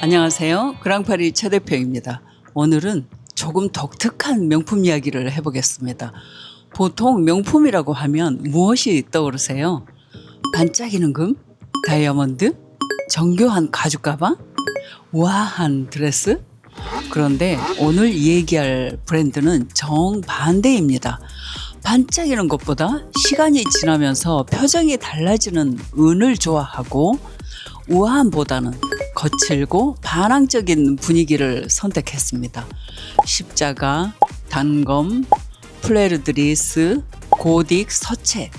안녕하세요. 그랑파리 최 대표입니다. 오늘은 조금 독특한 명품 이야기를 해보겠습니다. 보통 명품이라고 하면 무엇이 떠오르세요? 반짝이는 금? 다이아몬드? 정교한 가죽 가방? 우아한 드레스? 그런데 오늘 얘기할 브랜드는 정반대입니다. 반짝이는 것보다 시간이 지나면서 표정이 달라지는 은을 좋아하고 우아함보다는 거칠고 반항적인 분위기를 선택했습니다. 십자가, 단검, 플레르드리스, 고딕, 서체.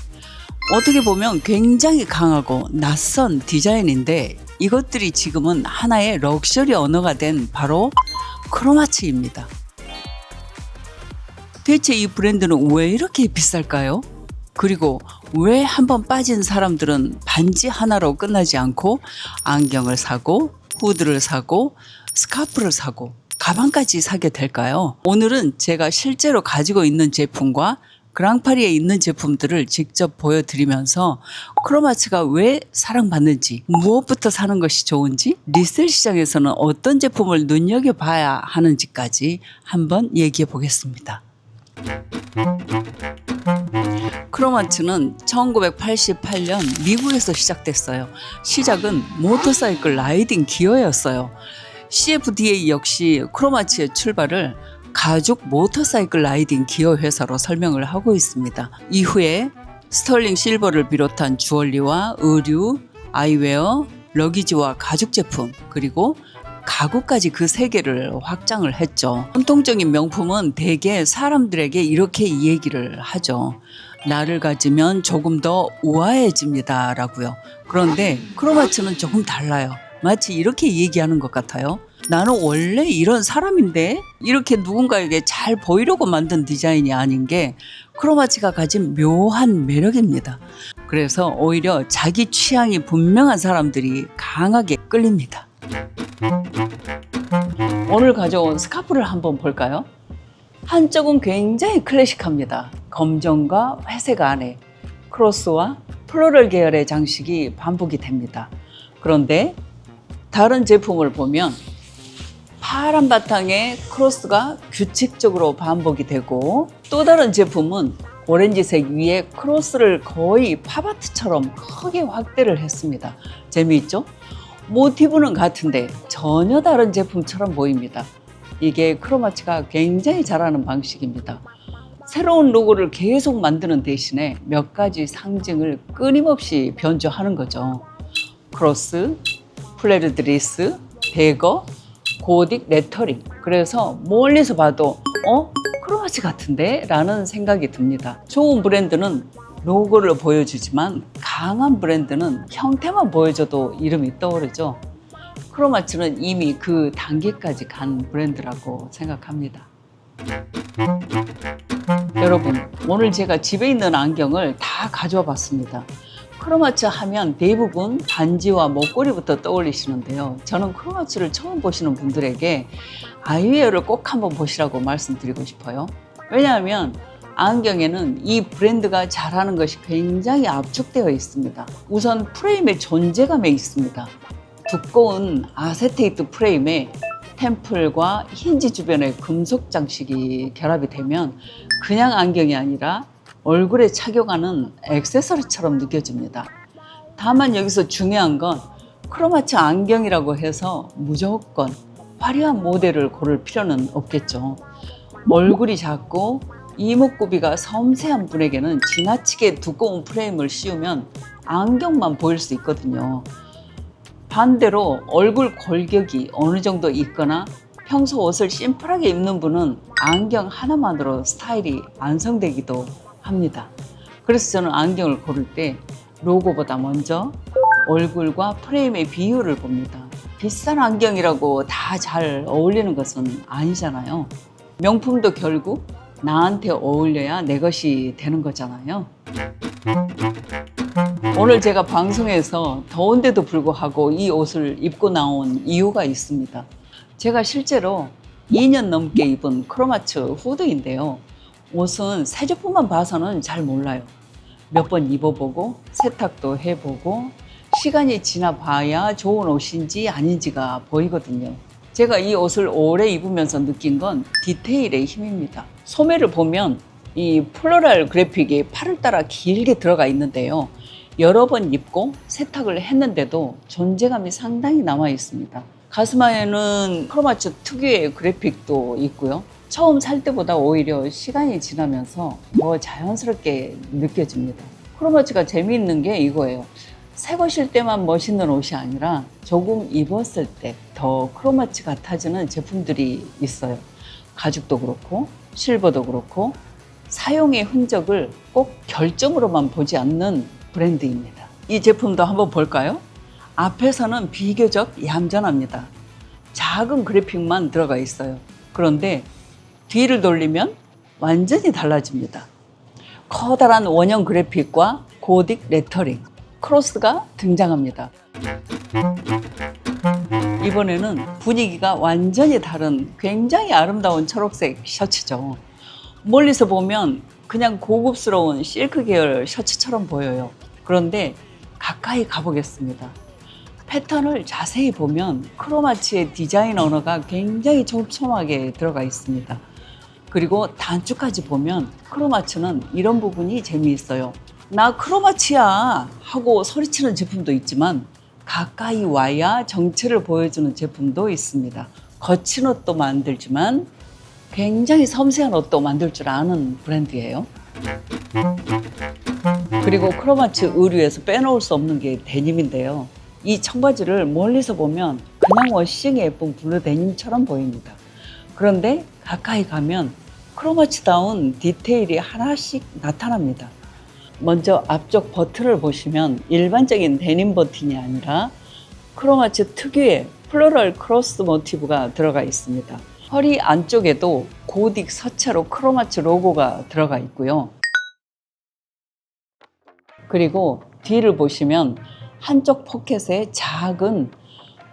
어떻게 보면 굉장히 강하고 낯선 디자인인데 이것들이 지금은 하나의 럭셔리 언어가 된 바로 크로마츠입니다. 대체 이 브랜드는 왜 이렇게 비쌀까요? 그리고 왜 한번 빠진 사람들은 반지 하나로 끝나지 않고 안경을 사고 후드를 사고 스카프를 사고 가방까지 사게 될까요? 오늘은 제가 실제로 가지고 있는 제품과 그랑파리에 있는 제품들을 직접 보여드리면서 크로마츠가 왜 사랑받는지, 무엇부터 사는 것이 좋은지, 리셀 시장에서는 어떤 제품을 눈여겨봐야 하는지까지 한번 얘기해 보겠습니다. 크로마츠는 1988년 미국에서 시작됐어요. 시작은 모터사이클 라이딩 기어였어요. CFDA 역시 크로마츠의 출발을 가죽 모터사이클 라이딩 기어 회사로 설명을 하고 있습니다. 이후에 스털링 실버를 비롯한 주얼리와 의류, 아이웨어, 러기지와 가죽 제품, 그리고 가구까지 그 세 개를 확장을 했죠. 전통적인 명품은 대개 사람들에게 이렇게 이 얘기를 하죠. 나를 가지면 조금 더 우아해집니다 라고요. 그런데 크로마츠는 조금 달라요. 마치 이렇게 얘기하는 것 같아요. 나는 원래 이런 사람인데 이렇게 누군가에게 잘 보이려고 만든 디자인이 아닌 게 크로마츠가 가진 묘한 매력입니다. 그래서 오히려 자기 취향이 분명한 사람들이 강하게 끌립니다. 오늘 가져온 스카프를 한번 볼까요? 한쪽은 굉장히 클래식합니다. 검정과 회색 안에 크로스와 플로럴 계열의 장식이 반복이 됩니다. 그런데 다른 제품을 보면 파란 바탕에 크로스가 규칙적으로 반복이 되고 또 다른 제품은 오렌지색 위에 크로스를 거의 팝아트처럼 크게 확대를 했습니다. 재미있죠? 모티브는 같은데 전혀 다른 제품처럼 보입니다. 이게 크로마츠가 굉장히 잘하는 방식입니다. 새로운 로고를 계속 만드는 대신에 몇 가지 상징을 끊임없이 변조하는 거죠. 크로스, 플레르드리스, 대거, 고딕, 레터링. 그래서 멀리서 봐도 크로마츠 같은데? 라는 생각이 듭니다. 좋은 브랜드는 로고를 보여주지만 강한 브랜드는 형태만 보여줘도 이름이 떠오르죠. 크로마츠는 이미 그 단계까지 간 브랜드라고 생각합니다. 여러분, 오늘 제가 집에 있는 안경을 다 가져와 봤습니다. 크로마츠 하면 대부분 반지와 목걸이부터 떠올리시는데요. 저는 크로마츠를 처음 보시는 분들에게 아이웨어를 꼭 한번 보시라고 말씀드리고 싶어요. 왜냐하면 안경에는 이 브랜드가 잘하는 것이 굉장히 압축되어 있습니다. 우선 프레임의 존재감에 있습니다. 두꺼운 아세테이트 프레임에 템플과 힌지 주변의 금속 장식이 결합이 되면 그냥 안경이 아니라 얼굴에 착용하는 액세서리처럼 느껴집니다. 다만 여기서 중요한 건 크로마츠 안경이라고 해서 무조건 화려한 모델을 고를 필요는 없겠죠. 얼굴이 작고 이목구비가 섬세한 분에게는 지나치게 두꺼운 프레임을 씌우면 안경만 보일 수 있거든요. 반대로 얼굴 골격이 어느 정도 있거나 평소 옷을 심플하게 입는 분은 안경 하나만으로 스타일이 완성되기도 합니다. 그래서 저는 안경을 고를 때 로고보다 먼저 얼굴과 프레임의 비율을 봅니다. 비싼 안경이라고 다 잘 어울리는 것은 아니잖아요. 명품도 결국 나한테 어울려야 내 것이 되는 거잖아요. 오늘 제가 방송에서 더운데도 불구하고 이 옷을 입고 나온 이유가 있습니다. 제가 실제로 2년 넘게 입은 크로마츠 후드인데요. 옷은 새 제품만 봐서는 잘 몰라요. 몇 번 입어보고 세탁도 해보고 시간이 지나봐야 좋은 옷인지 아닌지가 보이거든요. 제가 이 옷을 오래 입으면서 느낀 건 디테일의 힘입니다. 소매를 보면 이 플로럴 그래픽이 팔을 따라 길게 들어가 있는데요. 여러 번 입고 세탁을 했는데도 존재감이 상당히 남아 있습니다. 가스마에는 크로마츠 특유의 그래픽도 있고요. 처음 살 때보다 오히려 시간이 지나면서 더 자연스럽게 느껴집니다. 크로마츠가 재미있는 게 이거예요. 새 것일 때만 멋있는 옷이 아니라 조금 입었을 때 더 크로마츠 같아지는 제품들이 있어요. 가죽도 그렇고 실버도 그렇고 사용의 흔적을 꼭 결점으로만 보지 않는 브랜드입니다. 이 제품도 한번 볼까요? 앞에서는 비교적 얌전합니다. 작은 그래픽만 들어가 있어요. 그런데 뒤를 돌리면 완전히 달라집니다. 커다란 원형 그래픽과 고딕 레터링, 크로스가 등장합니다. 이번에는 분위기가 완전히 다른 굉장히 아름다운 초록색 셔츠죠. 멀리서 보면 그냥 고급스러운 실크 계열 셔츠처럼 보여요. 그런데 가까이 가보겠습니다. 패턴을 자세히 보면 크로마츠의 디자인 언어가 굉장히 촘촘하게 들어가 있습니다. 그리고 단추까지 보면 크로마츠는 이런 부분이 재미있어요. 나 크로마츠야 하고 소리치는 제품도 있지만 가까이 와야 정체를 보여주는 제품도 있습니다. 거친 옷도 만들지만 굉장히 섬세한 옷도 만들 줄 아는 브랜드예요. 그리고 크로마츠 의류에서 빼놓을 수 없는 게 데님인데요. 이 청바지를 멀리서 보면 그냥 워싱이 예쁜 블루 데님처럼 보입니다. 그런데 가까이 가면 크로마츠다운 디테일이 하나씩 나타납니다. 먼저 앞쪽 버튼을 보시면 일반적인 데님 버튼이 아니라 크로마츠 특유의 플로럴 크로스 모티브가 들어가 있습니다. 허리 안쪽에도 고딕 서체로 크로마츠 로고가 들어가 있고요. 그리고 뒤를 보시면 한쪽 포켓에 작은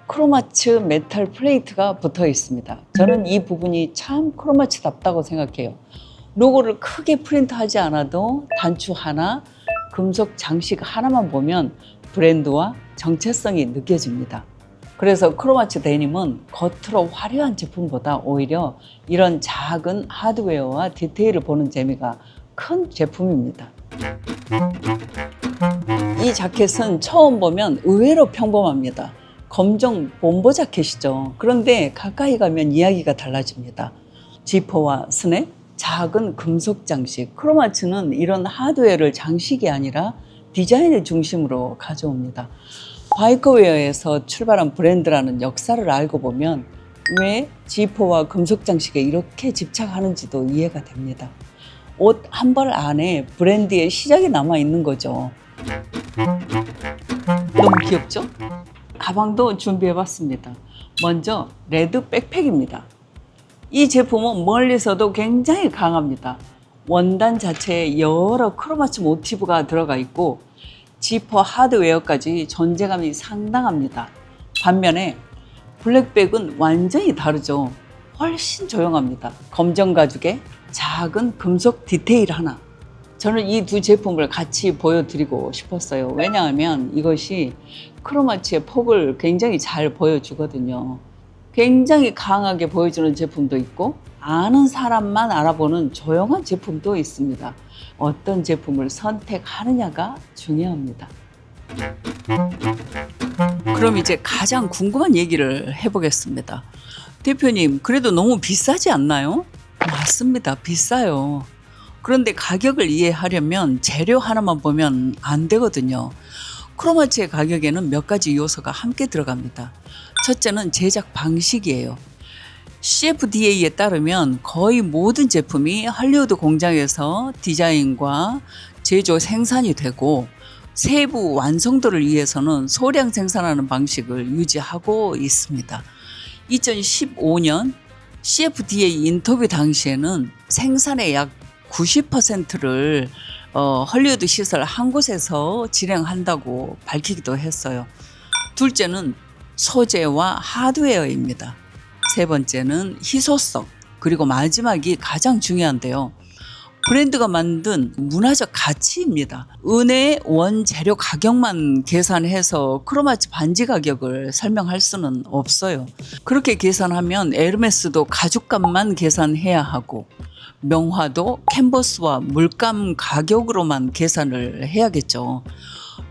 크로마츠 메탈 플레이트가 붙어 있습니다. 저는 이 부분이 참 크로마츠답다고 생각해요. 로고를 크게 프린트하지 않아도 단추 하나, 금속 장식 하나만 보면 브랜드와 정체성이 느껴집니다. 그래서 크로마츠 데님은 겉으로 화려한 제품보다 오히려 이런 작은 하드웨어와 디테일을 보는 재미가 큰 제품입니다. 이 자켓은 처음 보면 의외로 평범합니다. 검정 bomber 자켓이죠. 그런데 가까이 가면 이야기가 달라집니다. 지퍼와 스냅, 작은 금속 장식. 크로마츠는 이런 하드웨어를 장식이 아니라 디자인의 중심으로 가져옵니다. 바이커웨어에서 출발한 브랜드라는 역사를 알고 보면 왜 지퍼와 금속 장식에 이렇게 집착하는지도 이해가 됩니다. 옷 한 벌 안에 브랜드의 시작이 남아 있는 거죠. 너무 귀엽죠? 가방도 준비해봤습니다. 먼저 레드 백팩입니다. 이 제품은 멀리서도 굉장히 강합니다. 원단 자체에 여러 크로마츠 모티브가 들어가 있고 지퍼 하드웨어까지 존재감이 상당합니다. 반면에 블랙백은 완전히 다르죠. 훨씬 조용합니다. 검정 가죽에 작은 금속 디테일 하나. 저는 이 두 제품을 같이 보여드리고 싶었어요. 왜냐하면 이것이 크로마츠의 폭을 굉장히 잘 보여주거든요. 굉장히 강하게 보여주는 제품도 있고 아는 사람만 알아보는 조용한 제품도 있습니다. 어떤 제품을 선택하느냐가 중요합니다. 그럼 이제 가장 궁금한 얘기를 해보겠습니다. 대표님, 그래도 너무 비싸지 않나요? 맞습니다. 비싸요. 그런데 가격을 이해하려면 재료 하나만 보면 안 되거든요. 크로마츠의 가격에는 몇 가지 요소가 함께 들어갑니다. 첫째는 제작 방식이에요. CFDA에 따르면 거의 모든 제품이 할리우드 공장에서 디자인과 제조 생산이 되고 세부 완성도를 위해서는 소량 생산하는 방식을 유지하고 있습니다. 2015년 CFDA 인터뷰 당시에는 생산의 약 90%를 헐리우드 시설 한 곳에서 진행한다고 밝히기도 했어요. 둘째는 소재와 하드웨어입니다. 세 번째는 희소성, 그리고 마지막이 가장 중요한데요. 브랜드가 만든 문화적 가치입니다. 은의 원재료 가격만 계산해서 크로마츠 반지 가격을 설명할 수는 없어요. 그렇게 계산하면 에르메스도 가죽값만 계산해야 하고 명화도 캔버스와 물감 가격으로만 계산을 해야겠죠.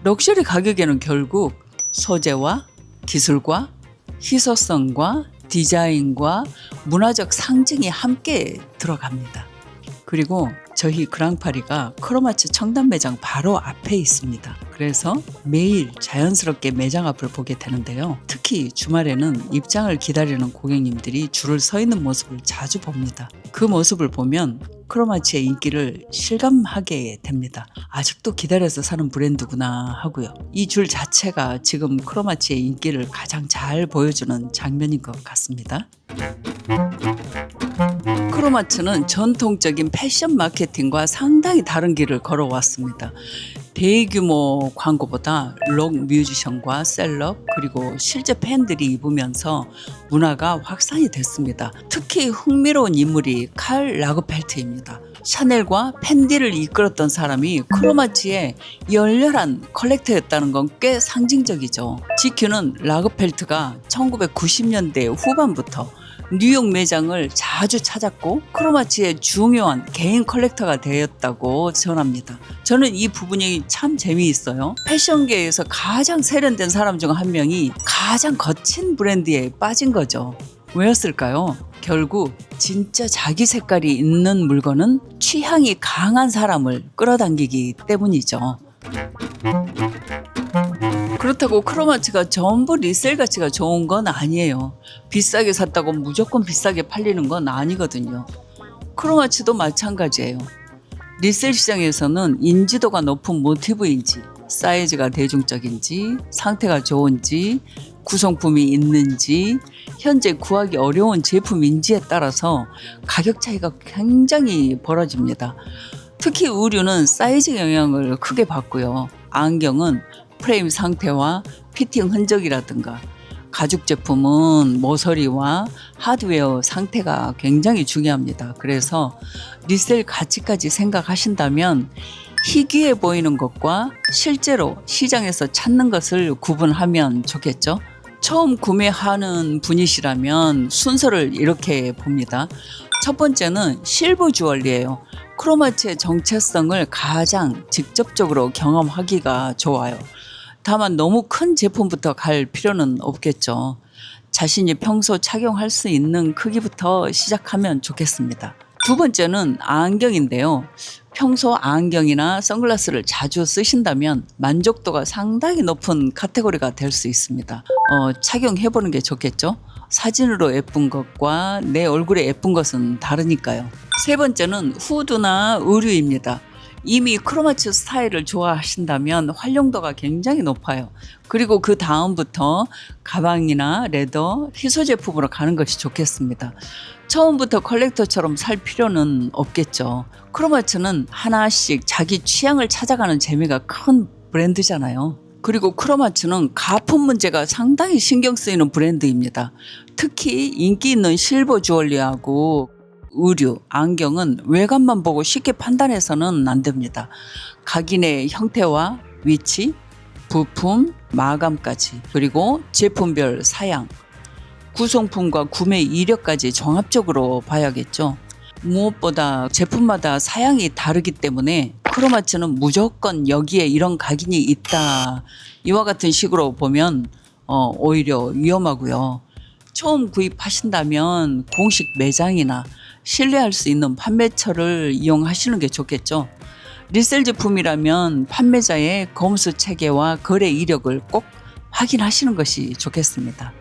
럭셔리 가격에는 결국 소재와 기술과 희소성과 디자인과 문화적 상징이 함께 들어갑니다. 그리고 저희 그랑파리가 크로마츠 청담 매장 바로 앞에 있습니다. 그래서 매일 자연스럽게 매장 앞을 보게 되는데요. 특히 주말에는 입장을 기다리는 고객님들이 줄을 서 있는 모습을 자주 봅니다. 그 모습을 보면 크로마츠의 인기를 실감하게 됩니다. 아직도 기다려서 사는 브랜드구나 하고요. 이 줄 자체가 지금 크로마츠의 인기를 가장 잘 보여주는 장면인 것 같습니다. 크로마츠는 전통적인 패션 마케팅과 상당히 다른 길을 걸어왔습니다. 대규모 광고보다 록 뮤지션과 셀럽 그리고 실제 팬들이 입으면서 문화가 확산이 됐습니다. 특히 흥미로운 인물이 칼 라거펠트입니다. 샤넬과 팬디를 이끌었던 사람이 크로마츠의 열렬한 컬렉터였다는 건 꽤 상징적이죠. GQ는 라거펠트가 1990년대 후반부터 뉴욕 매장을 자주 찾았고 크로마츠의 중요한 개인 컬렉터가 되었다고 전합니다. 저는 이 부분이 참 재미있어요. 패션계에서 가장 세련된 사람 중 한 명이 가장 거친 브랜드에 빠진 거죠. 왜였을까요? 결국 진짜 자기 색깔이 있는 물건은 취향이 강한 사람을 끌어당기기 때문이죠. 그렇다고 크로마츠가 전부 리셀 가치가 좋은 건 아니에요. 비싸게 샀다고 무조건 비싸게 팔리는 건 아니거든요. 크로마츠도 마찬가지예요. 리셀 시장에서는 인지도가 높은 모티브인지, 사이즈가 대중적인지, 상태가 좋은지, 구성품이 있는지, 현재 구하기 어려운 제품인지에 따라서 가격 차이가 굉장히 벌어집니다. 특히 의류는 사이즈 영향을 크게 받고요. 안경은 프레임 상태와 피팅 흔적이라든가 가죽 제품은 모서리와 하드웨어 상태가 굉장히 중요합니다. 그래서 리셀 가치까지 생각하신다면 희귀해 보이는 것과 실제로 시장에서 찾는 것을 구분하면 좋겠죠. 처음 구매하는 분이시라면 순서를 이렇게 봅니다. 첫 번째는 실버 주얼리예요. 크로마츠의 정체성을 가장 직접적으로 경험하기가 좋아요. 다만 너무 큰 제품부터 갈 필요는 없겠죠. 자신이 평소 착용할 수 있는 크기부터 시작하면 좋겠습니다. 두 번째는 안경인데요. 평소 안경이나 선글라스를 자주 쓰신다면 만족도가 상당히 높은 카테고리가 될 수 있습니다. 착용해보는 게 좋겠죠. 사진으로 예쁜 것과 내 얼굴에 예쁜 것은 다르니까요. 세 번째는 후드나 의류입니다. 이미 크로마츠 스타일을 좋아하신다면 활용도가 굉장히 높아요. 그리고 그 다음부터 가방이나 레더, 희소 제품으로 가는 것이 좋겠습니다. 처음부터 컬렉터처럼 살 필요는 없겠죠. 크로마츠는 하나씩 자기 취향을 찾아가는 재미가 큰 브랜드잖아요. 그리고 크로마츠는 가품 문제가 상당히 신경 쓰이는 브랜드입니다. 특히 인기 있는 실버 주얼리하고 의류, 안경은 외관만 보고 쉽게 판단해서는 안 됩니다. 각인의 형태와 위치, 부품, 마감까지, 그리고 제품별 사양, 구성품과 구매 이력까지 종합적으로 봐야겠죠. 무엇보다 제품마다 사양이 다르기 때문에 크로마츠는 무조건 여기에 이런 각인이 있다, 이와 같은 식으로 보면 오히려 위험하고요. 처음 구입하신다면 공식 매장이나 신뢰할 수 있는 판매처를 이용하시는 게 좋겠죠. 리셀 제품이라면 판매자의 검수 체계와 거래 이력을 꼭 확인하시는 것이 좋겠습니다.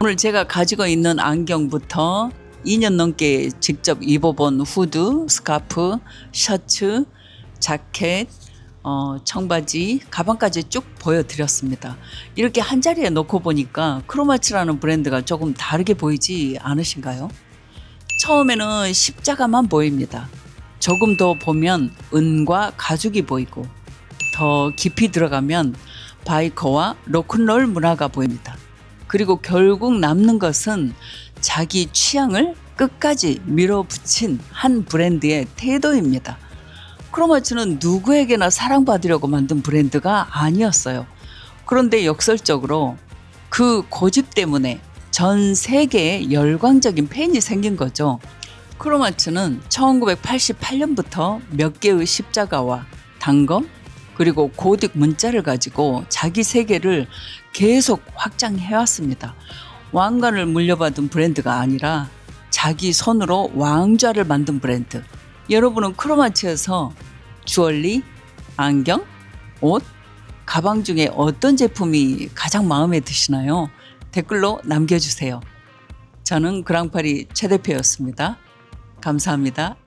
오늘 제가 가지고 있는 안경부터 2년 넘게 직접 입어본 후드, 스카프, 셔츠, 자켓, 청바지, 가방까지 쭉 보여드렸습니다. 이렇게 한 자리에 놓고 보니까 크로마츠라는 브랜드가 조금 다르게 보이지 않으신가요? 처음에는 십자가만 보입니다. 조금 더 보면 은과 가죽이 보이고 더 깊이 들어가면 바이커와 로큰롤 문화가 보입니다. 그리고 결국 남는 것은 자기 취향을 끝까지 밀어붙인 한 브랜드의 태도입니다. 크로마츠는 누구에게나 사랑받으려고 만든 브랜드가 아니었어요. 그런데 역설적으로 그 고집 때문에 전 세계에 열광적인 팬이 생긴 거죠. 크로마츠는 1988년부터 몇 개의 십자가와 단검 그리고 고딕 문자를 가지고 자기 세계를 계속 확장해왔습니다. 왕관을 물려받은 브랜드가 아니라 자기 손으로 왕좌를 만든 브랜드. 여러분은 크로마츠에서 주얼리, 안경, 옷, 가방 중에 어떤 제품이 가장 마음에 드시나요? 댓글로 남겨주세요. 저는 그랑파리 최 대표였습니다. 감사합니다.